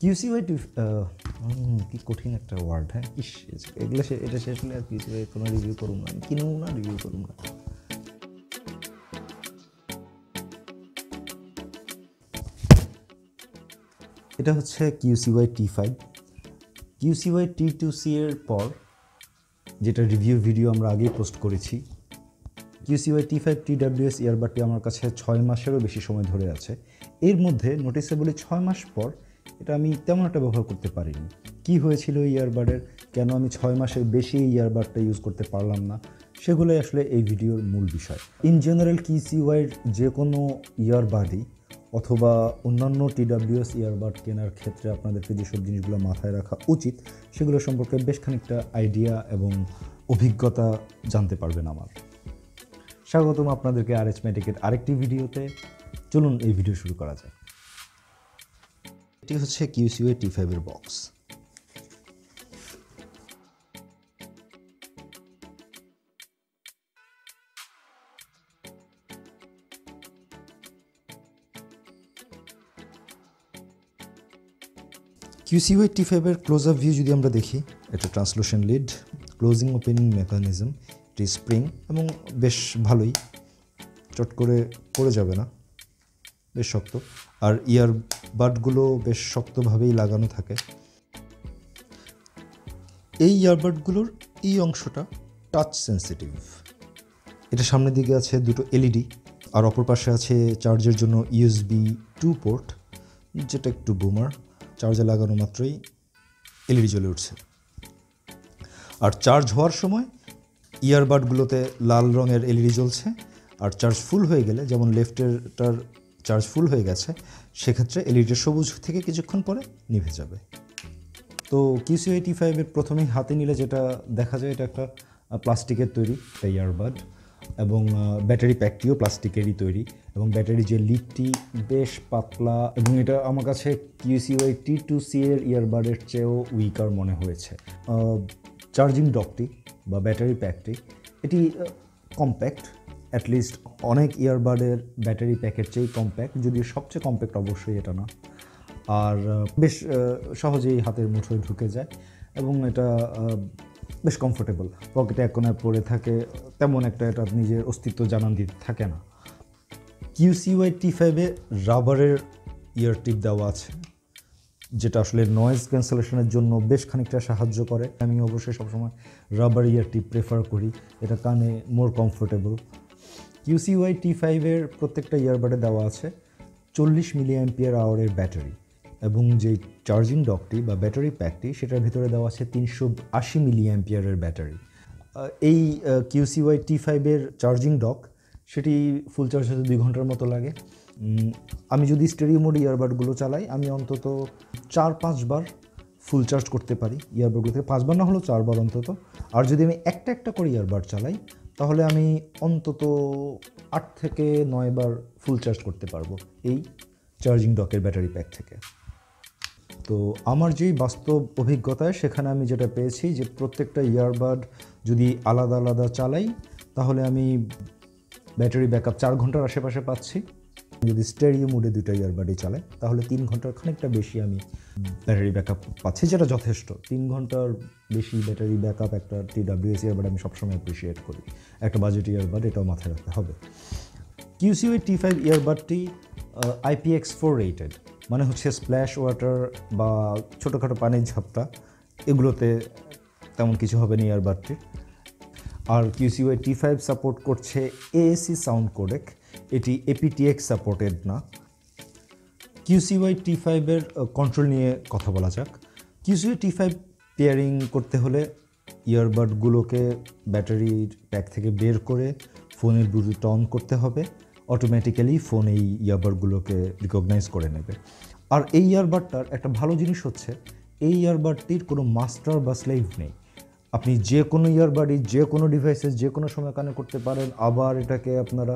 QCY কি কঠিন একটা ওয়ার্ড, হ্যাঁ। এগুলো এটা শেষ হলে আর QCY কোনো রিভিউ করুন না, কিনুন না, রিভিউ করুন না। এটা হচ্ছে QCY T5। QCY T2C এর পর যেটা রিভিউ ভিডিও আমরা আগেই পোস্ট করেছি, QCY T5 TWS ইয়ারবাডটি আমার কাছে 6 মাসেরও বেশি সময় ধরে আছে। এর মধ্যে নোটিসেবলি 6 মাস পর এটা আমি তেমন একটা ব্যবহার করতে পারিনি। কি হয়েছিল এই ইয়ারবাডের, কেন আমি 6 মাসের বেশি এই ইয়ারবাডটা ইউজ করতে পারলাম না, সেগুলোই আসলে এই ভিডিওর মূল বিষয়। ইন জেনারেল QCYর যে কোনো ইয়ারবাডই অথবা অন্যান্য TWS ইয়ারবাড কেনার ক্ষেত্রে আপনাদেরকে যেসব জিনিসগুলো মাথায় রাখা উচিত সেগুলো সম্পর্কে বেশ খানিকটা আইডিয়া এবং অভিজ্ঞতা জানতে পারবেন আমার। স্বাগতম আপনাদেরকে Rhmaticের আরেকটি ভিডিওতে। চলুন এই ভিডিও শুরু করা যায়। এটি হচ্ছে QCY T5 এর বক্স। QCY T5 এর ক্লোজ আপ ভিউ যদি আমরা দেখি, এটা ট্রান্সলুশন লিড, ক্লোজিং ওপেনিং মেকানিজম, এটি স্প্রিং এবং বেশ ভালোই, চট করে পড়ে যাবে না, বেশ শক্ত। আর ইয়ারবাডগুলো বেশ শক্তভাবেই লাগানো থাকে। এই ইয়ারবাডগুলোর এই অংশটা টাচ সেন্সিটিভ। এটা সামনের দিকে আছে দুটো LED, আর অপর পাশে আছে চার্জের জন্য USB 2 পোর্ট, যেটা একটু বুমার। চার্জে লাগানো মাত্রই LED জ্বলে উঠছে। আর চার্জ হওয়ার সময় ইয়ারবাডগুলোতে লাল রঙের LED জ্বলছে, আর চার্জ ফুল হয়ে গেলে, যেমন লেফটেরটার চার্জ ফুল হয়ে গেছে, সেক্ষেত্রে LED সবুজ থেকে কিছুক্ষণ পরে নিভে যাবে। তো QCY T5 এর প্রথমেই হাতে নিলে যেটা দেখা যায়, এটা একটা প্লাস্টিকের তৈরি একটা ইয়ারবাড, এবং ব্যাটারি প্যাকটিও প্লাস্টিকেরই তৈরি, এবং ব্যাটারি যে লিডটি বেশ পাতলা, এবং এটা আমার কাছে QCY T2C এর ইয়ারবাডের চেয়েও উইকার মনে হয়েছে। চার্জিং ডকটি বা ব্যাটারি প্যাকটি এটি কম্প্যাক্ট, অ্যাটলিস্ট অনেক ইয়ারবাডের ব্যাটারি প্যাকের চেয়েই কম্প্যাক্ট, যদিও সবচেয়ে কম্প্যাক্ট অবশ্যই এটা না। আর বেশ সহজেই হাতের মুঠোয় ঢুকে যায়, এবং এটা বেশ কমফোর্টেবল। পকেটে এক কোণায় পড়ে থাকে, তেমন একটা এটা নিজের অস্তিত্ব জানান দিতে থাকে না। QCY T5 এ রাবারের ইয়ার টিপ দেওয়া আছে, যেটা আসলে নয়েজ ক্যান্সেলেশনের জন্য বেশ খানিকটা সাহায্য করে। আমি অবশ্যই সবসময় রাবার ইয়ার টিপ প্রেফার করি, এটা কানে মোর কমফোর্টেবল। QCY T5 এর প্রত্যেকটা ইয়ারবাডে দেওয়া আছে 40 mAh ব্যাটারি, এবং যে চার্জিং ডকটি বা ব্যাটারি প্যাকটি, সেটার ভিতরে দেওয়া আছে 380 mAh ব্যাটারি। এই QCY T5 এর চার্জিং ডক, সেটি ফুল চার্জ হতে 2 ঘন্টার মতো লাগে। আমি যদি স্টেরিও মোড ইয়ারবাডগুলো চালাই, আমি অন্তত 4-5 বার ফুল চার্জ করতে পারি ইয়ারবাডগুলো থেকে, 5 বার না হলেও 4 বার অন্তত। আর যদি আমি একটা একটা করে ইয়ারবাড চালাই, তাহলে আমি অন্তত 8 থেকে 9 বার ফুল চার্জ করতে পারবো এই চার্জিং ডকের ব্যাটারি প্যাক থেকে। তো আমার যেই বাস্তব অভিজ্ঞতায়, সেখানে আমি যেটা পেয়েছি যে প্রত্যেকটা ইয়ারবাড যদি আলাদা আলাদা চালাই, তাহলে আমি ব্যাটারি ব্যাকআপ 4 ঘন্টার আশেপাশে পাচ্ছি। যদি স্টেরিও মোডে 2টা ইয়ারবাডই চালাই, তাহলে 3 ঘন্টার খানিকটা বেশি আমি ব্যাটারি ব্যাকআপ পাচ্ছি, যেটা যথেষ্ট। 3 ঘন্টার বেশি ব্যাটারি ব্যাকআপ একটা TWS ইয়ারবাড আমি সবসময় অ্যাপ্রিসিয়েট করি। একটা বাজেট ইয়ারবাড, এটাও মাথায় রাখতে হবে। QCY T5 ইয়ারবাডটি IPX4 রেটেড, মানে হচ্ছে স্প্ল্যাশ ওয়াটার বা ছোটোখাটো পানির ঝাপটা এগুলোতে তেমন কিছু হবে না ইয়ারবাডটির। আর QCY T5 সাপোর্ট করছে AAC সাউন্ড কোডেক, এটি aptX সাপোর্টেড না। QCY T5 এর কন্ট্রোল নিয়ে কথা বলা যাক। QCY T5 পেয়ারিং করতে হলে ইয়ারবাডগুলোকে ব্যাটারির প্যাক থেকে বের করে ফোনের ব্লুটুথ অন করতে হবে। অটোমেটিক্যালি ফোন এই ইয়ারবাডগুলোকে রিকগনাইজ করে নেবে। আর এই ইয়ারবাডটার একটা ভালো জিনিস হচ্ছে, এই ইয়ারবাডটির কোনো মাস্টার বা স্লেভ নেই। আপনি যে কোনো ইয়ারবাডই যে কোনো ডিভাইসে যে কোনো সময় কানেক্ট করতে পারেন, আবার এটাকে আপনারা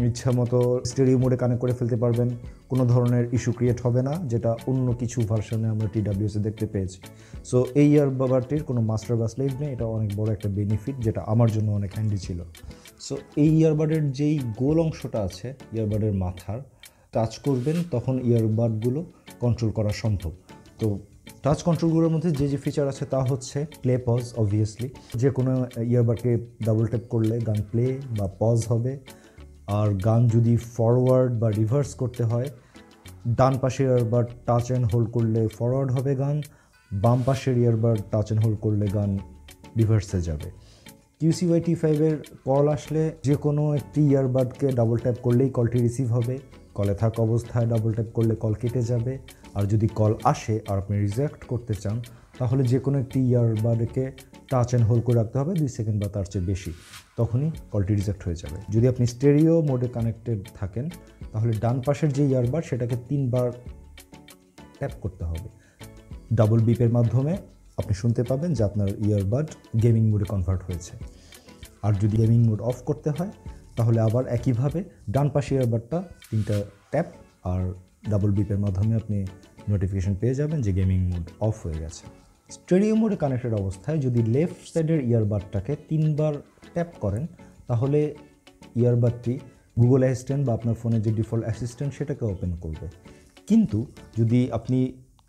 ইচ্ছা মতো স্টেরিও মোডে কানেক্ট করে ফেলতে পারবেন। কোনো ধরনের ইস্যু ক্রিয়েট হবে না, যেটা অন্য কিছু ভার্সনে আমরা TWS দেখতে পেয়েছি। সো এই ইয়ারবাডটির কোনো মাস্টার বা স্লেভ নেই, এটা অনেক বড় একটা বেনিফিট, যেটা আমার জন্য অনেক হ্যান্ডি ছিল। সো এই ইয়ারবাডের যেই গোল অংশটা আছে, ইয়ারবাডের মাথার টাচ করবেন, তখন ইয়ারবাডগুলো কন্ট্রোল করা সম্ভব। তো তো টাচ কন্ট্রোলগুলোর মধ্যে যে ফিচার আছে তা হচ্ছে প্লে পজ, অবভিয়াসলি যে কোনো ইয়ারবাডকে ডাবল ট্যাপ করলে গান প্লে বা পজ হবে। আর গান যদি ফরওয়ার্ড বা রিভার্স করতে হয়, ডান পাশের ইয়ারবাড টাচ অ্যান্ড হোল্ড করলে ফরওয়ার্ড হবে গান, বাম পাশের ইয়ারবাড টাচ অ্যান্ড হোল্ড করলে গান রিভার্সে যাবে। QCY T5 এর কল আসলে যে কোনো একটি ইয়ারবাডকে ডাবল ট্যাপ করলেই কলটি রিসিভ হবে, কলে থাকা অবস্থায় ডাবল ট্যাপ করলে কল কেটে যাবে। আর যদি কল আসে আর আপনি রিজেক্ট করতে চান তাহলে যে কোনো একটি ইয়ারবাডকে টাচ অ্যান্ড হোল্ড করে রাখতে হবে 2 সেকেন্ড বা তার চেয়ে বেশি, তখনই কলটি রিজেক্ট হয়ে যাবে। যদি আপনি স্টেরিও মোডে কানেক্টেড থাকেন তাহলে ডান পাশের যে ইয়ারবাড সেটাকে 3 বার ট্যাপ করতে হবে। ডাবল বিপের মাধ্যমে আপনি শুনতে পাবেন যে আপনার ইয়ারবাড গেমিং মোডে কনভার্ট হয়েছে। আর যদি গেমিং মোড অফ করতে হয় তাহলে আবার একইভাবে ডান পাশে ইয়ারবাডটা 3টা ট্যাপ আর ডাবল বিপের মাধ্যমে আপনি নোটিফিকেশন পেয়ে যাবেন যে গেমিং মোড অফ হয়ে গেছে। স্টেরিও মোডে কানেক্টেড অবস্থায় যদি লেফট সাইডের ইয়ারবাডটাকে 3 বার ট্যাপ করেন তাহলে ইয়ারবাডটি গুগল অ্যাসিস্ট্যান্ট বা আপনার ফোনের যে ডিফল্ট অ্যাসিস্ট্যান্ট সেটাকে ওপেন করবে। কিন্তু যদি আপনি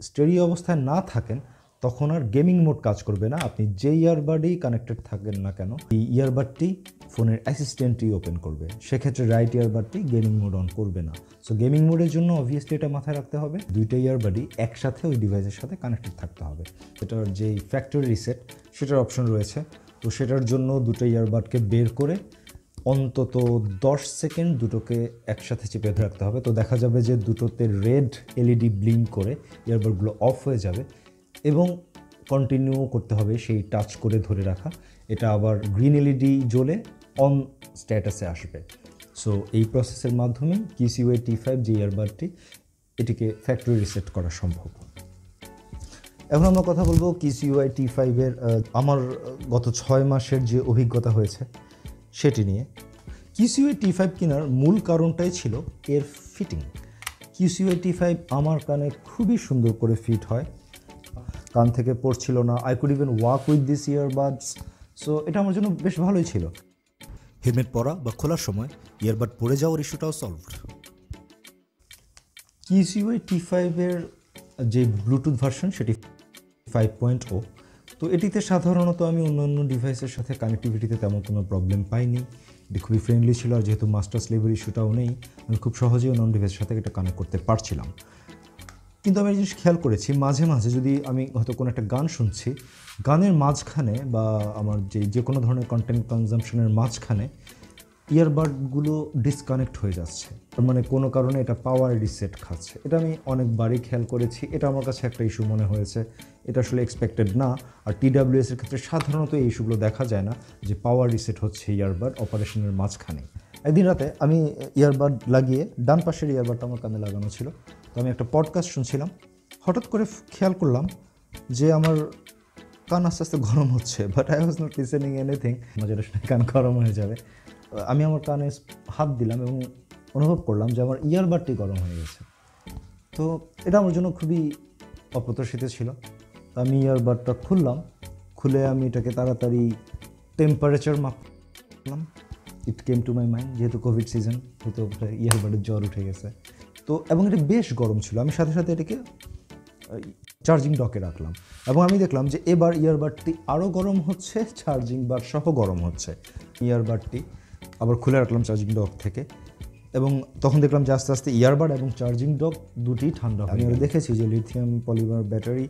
স্টেরিও অবস্থায় না থাকেন তখন আর গেমিং মোড কাজ করবে না। আপনি যে ইয়ারবাডেই কানেক্টেড থাকেন না কেন এই ইয়ারবাডটি ফোনের অ্যাসিস্ট্যান্টই ওপেন করবে, সেক্ষেত্রে রাইট ইয়ারবাডটি গেমিং মোড অন করবে না। সো গেমিং মোডের জন্য অবভিয়াসলি এটা মাথায় রাখতে হবে, দুইটা ইয়ারবাডই একসাথে ওই ডিভাইসের সাথে কানেক্টেড থাকতে হবে। এটার যেই ফ্যাক্টরি রিসেট সেটার অপশন রয়েছে, তো সেটার জন্য দুটো ইয়ারবাডকে বের করে অন্তত 10 সেকেন্ড দুটোকে একসাথে চেপে রাখতে হবে। তো দেখা যাবে যে দুটোতে রেড এলইডি ব্লিঙ্ক করে ইয়ারবাডগুলো অফ হয়ে যাবে এবং কন্টিনিউ করতে হবে সেই টাচ করে ধরে রাখা। এটা আবার গ্রিন এলইডি জ্বলে অন স্ট্যাটাসে আসবে। সো এই প্রসেসের মাধ্যমে QCY T5 যে ইয়ারবাডটি এটিকে ফ্যাক্টরি রিসেট করা সম্ভব। এখন আমরা কথা বলবো QCY T5 এর আমার গত 6 মাসের যে অভিজ্ঞতা হয়েছে সেটি নিয়ে। QCY T5 কেনার মূল কারণটাই ছিল এর ফিটিং। QCY T5 আমার কানে খুবই সুন্দর করে ফিট হয়, কান থেকে পড়ছিল না। I could even walk with this earbuds. So এটা আমার জন্য বেশ ভালোই ছিল। হেলমেট পরা বা খোলার সময় ইয়ারবাড পড়ে যাওয়ার ইস্যুটাও সলভড। QCY T5 এর যে ব্লুটুথ ভার্সন সেটি 5.0, তো এটিতে সাধারণত আমি অন্যান্য ডিভাইসের সাথে কানেক্টিভিটিতে তেমন কোনো প্রবলেম পাইনি। এটি খুবই ফ্রেন্ডলি ছিল, আর যেহেতু মাস্টার স্লেভের ইস্যুটাও নেই আমি খুব সহজেই অন্যান্য ডিভাইসের সাথে এটা কানেক্ট করতে পারছিলাম। কিন্তু আমি জিনিস খেয়াল করেছি, মাঝে মাঝে যদি আমি হয়তো কোনো একটা গান শুনছি, গানের মাঝখানে বা আমার যে কোনো ধরনের কন্টেন্ট কনজাম্পশনের মাঝখানে ইয়ারবাডগুলো ডিসকানেক্ট হয়ে যাচ্ছে, মানে কোনো কারণে এটা পাওয়ার রিসেট খাচ্ছে। এটা আমি অনেকবারই খেয়াল করেছি, এটা আমার কাছে একটা ইস্যু মনে হয়েছে। এটা আসলে এক্সপেক্টেড না। আর TWS এর ক্ষেত্রে সাধারণত এই ইস্যুগুলো দেখা যায় না যে পাওয়ার রিসেট হচ্ছে ইয়ারবাড অপারেশনের মাঝখানে। একদিন রাতে আমি ইয়ারবাড লাগিয়ে, ডান পাশের ইয়ারবাডটা আমার কানে লাগানো ছিল, তো আমি একটা পডকাস্ট শুনছিলাম। হঠাৎ করে খেয়াল করলাম যে আমার কান আস্তে আস্তে গরম হচ্ছে, but I was not listening anything. যেটা শুনে কান গরম হয়ে যাবে। আমি আমার কানে হাত দিলাম এবং অনুভব করলাম যে আমার ইয়ারবাডটি গরম হয়ে গেছে। তো এটা আমার জন্য খুবই অপ্রত্যাশিত ছিল। তো আমি ইয়ারবাডটা খুলে আমি এটাকে তাড়াতাড়ি টেম্পারেচার মাপলাম। It came to my mind, যেহেতু কোভিড সিজন, হয়তো ইয়ারবাডের জ্বর উঠে গেছে। তো এবং এটা বেশ গরম ছিল। আমি সাথে সাথে এটাকে চার্জিং ডকে রাখলাম এবং আমি দেখলাম যে এবার ইয়ারবাডটি আরও গরম হচ্ছে, চার্জিং বার সহ গরম হচ্ছে। ইয়ারবাডটি আবার খুলে রাখলাম চার্জিং ডক থেকে এবং তখন দেখলাম যে আস্তে আস্তে ইয়ারবাড এবং চার্জিং ডক দুটি ঠান্ডা হয়। আমি দেখেছি যে লিথিয়াম পলিমার ব্যাটারি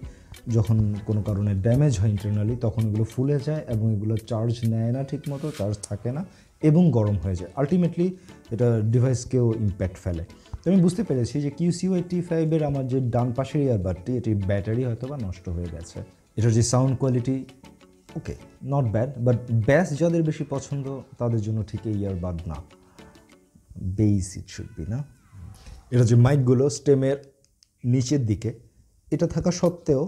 যখন কোনো কারণে ড্যামেজ হয় ইন্টারনালি, তখন এগুলো ফুলে যায় এবং এগুলো চার্জ নেয় না ঠিকমতো, চার্জ থাকে না এবং গরম হয়ে যায়। আলটিমেটলি এটা ডিভাইসকেও ইম্প্যাক্ট ফেলে। তো আমি বুঝতে পেরেছি যে QCY T5 এর আমার যে ডান পাশের ইয়ারবাডটি, এটির ব্যাটারি হয়তো বা নষ্ট হয়ে গেছে। এটার যে sound quality okay, not bad, but ব্যাস যাদের বেশি পছন্দ তাদের জন্য ঠিক এই ইয়ারবাড না, বেস ইট শুড বি না। এটা যে মাইকগুলো স্টেমের নিচের দিকে, এটা থাকা সত্ত্বেও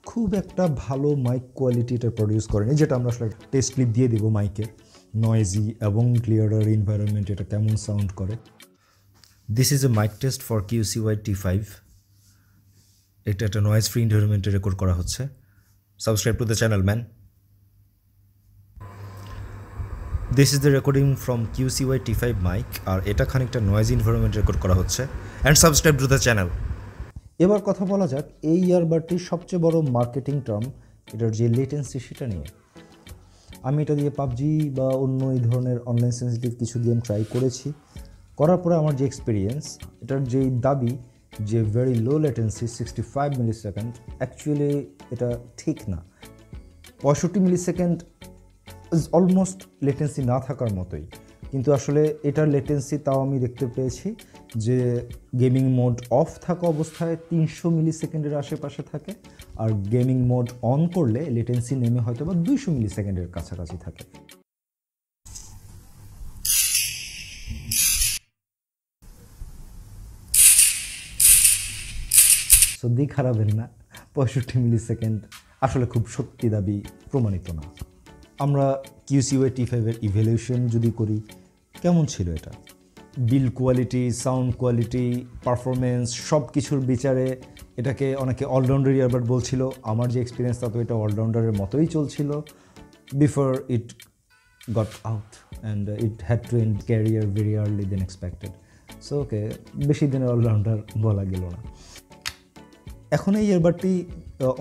খুব একটা ভালো মাইক কোয়ালিটি এটা প্রডিউস করেনি, যেটা আমরা আসলে টেস্ট ক্লিপ দিয়ে দেবো মাইকের নয়েজি এবং ক্লিয়ারার এনভায়রনমেন্ট এটা কেমন সাউন্ড করে। This is a mic test for QCY T5। এটা একটা নয়েজ ফ্রি এনভায়রনমেন্টে রেকর্ড করা হচ্ছে। Subscribe to the channel man. This is the recording from QCY T5 mic, আর এটা খানিকটা নয়েজ এনভায়রনমেন্ট রেকর্ড করা হচ্ছে। And subscribe to the channel. এবার কথা বলা যাক এই ইয়ারবাডটির সবচেয়ে বড় মার্কেটিং টার্ম, এটার যে লেটেন্সি সেটা নিয়ে। আমি এটা দিয়ে পাবজি বা অন্য এই ধরনের অনলাইন সেন্সিটিভ কিছু গেম ট্রাই করেছি। করার পরে আমার যে এক্সপিরিয়েন্স, এটার যেই দাবি যে ভেরি লো লেটেন্সি 65 মিলি সেকেন্ড, অ্যাকচুয়ালি এটা ঠিক না। 65 মিলি সেকেন্ড ইজ অলমোস্ট লেটেন্সি না থাকার মতোই, কিন্তু আসলে এটার লেটেন্সি তাও আমি দেখতে পেয়েছি যে গেমিং মোড অফ থাকা অবস্থায় 300 মিলি সেকেন্ডের আশেপাশে থাকে, আর গেমিং মোড অন করলে লেটেন্সি নেমে হয়তো বা 200 মিলি সেকেন্ডের কাছাকাছি থাকে। সো দিক হারাবেন না, 65 মিলি সেকেন্ড আসলে খুব সত্যি দাবি প্রমাণিত না। আমরা QCY T5 এর ইভ্যালুয়েশন যদি করি, কেমন ছিল এটা? Build quality, sound quality, performance সব কিছুর বিচারে এটাকে অনেকে অলরাউন্ডার ইয়ারবাড বলছিল। আমার যে এক্সপিরিয়েন্স তাতে এটা অলরাউন্ডারের মতোই চলছিল before it got out and it had to end career very early then expected. So okay, বেশি দিনের অলরাউন্ডার বলা গেল না। এখন এই ইয়ারবাডটি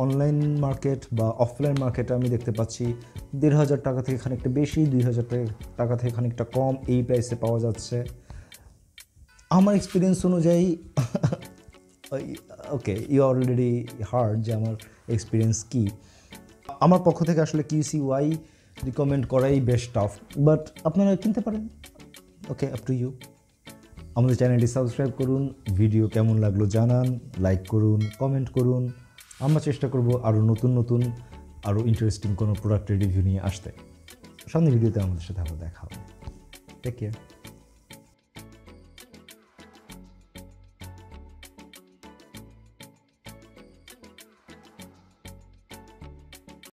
অনলাইন মার্কেট বা অফলাইন মার্কেটে আমি দেখতে পাচ্ছি 1,500 টাকা থেকে খানিকটা বেশি, 2,000 টাকা থেকে খানিকটা কম এই প্রাইসে পাওয়া যাচ্ছে। আমার এক্সপিরিয়েন্স অনুযায়ী ওকে, ইউ অলরেডি হার্ড যে আমার এক্সপিরিয়েন্স কী। আমার পক্ষ থেকে আসলে QCY রিকমেন্ড করাই বেশ টাফ, বাট আপনারা কিনতে পারেন। ওকে, আপ টু ইউ। আমাদের চ্যানেলটি সাবস্ক্রাইব করুন, ভিডিও কেমন লাগলো জানান, লাইক করুন, কমেন্ট করুন। আমরা চেষ্টা করব আরও নতুন আরও ইন্টারেস্টিং কোনো প্রোডাক্টের রিভিউ নিয়ে আসতে। সামনের ভিডিওতে আমাদের সাথে আবার দেখা হবে। Take care.